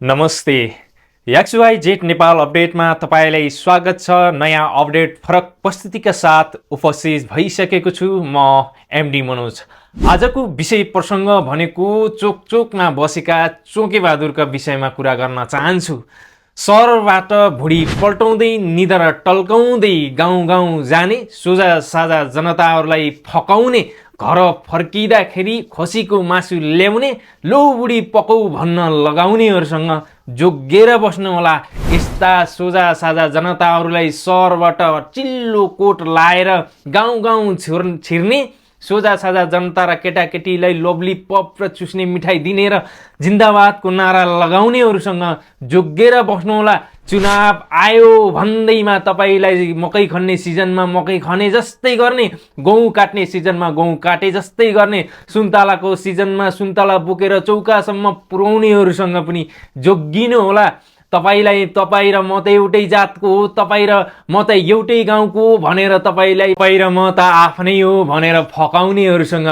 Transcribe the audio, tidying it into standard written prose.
नमस्ते। XYZ नेपाल अपडेटमा तपाईँलाई स्वागत छ। नयाँ अपडेट फरक प्रस्तुतिका साथ उपस्थित भइसकेको छु म एमडी मनोज। आजको विषय प्रसङ्ग भनेको चोकचोकमा बसेका चोकेबहादुरका विषयमा कुरा गर्न चाहन्छु। सहरबाट भुँडी पल्टाउँदै निधार टल्काउँदै गाउँ गाउँ जाने सोझा साझा जनताहरूलाई फकाउने, घर फर्किँदाखेरि खसीको मासु ल्याउने, लो बुढी पकौ भन्न लगाउनेहरूसँग जोगिएर बस्नु होला। यस्ता सोझा साझा जनताहरूलाई सहरबाट चिल्लो कोट लाएर गाउँ गाउँ छिर्ने, सोझा साझा जनता र केटाकेटीलाई लभली पप र चुस्ने मिठाई दिने र जिन्दाबादको नारा लगाउनेहरूसँग जोगिएर बस्नुहोला। चुनाव आयो भन्दैमा तपाईँलाई मकै खन्ने सिजनमा मकै खने जस्तै गर्ने, गहुँ काट्ने सिजनमा गहुँ काटे जस्तै गर्ने, सुन्तलाको सिजनमा सुन्तला बोकेर चौकासम्म पुर्याउनेहरूसँग पनि जोगिनु होला। तपाईँ र म त एउटै जातको हो, तपाईँ र म त एउटै गाउँको हो भनेर तपाईँ र म त आफ्नै हो भनेर फकाउनेहरूसँग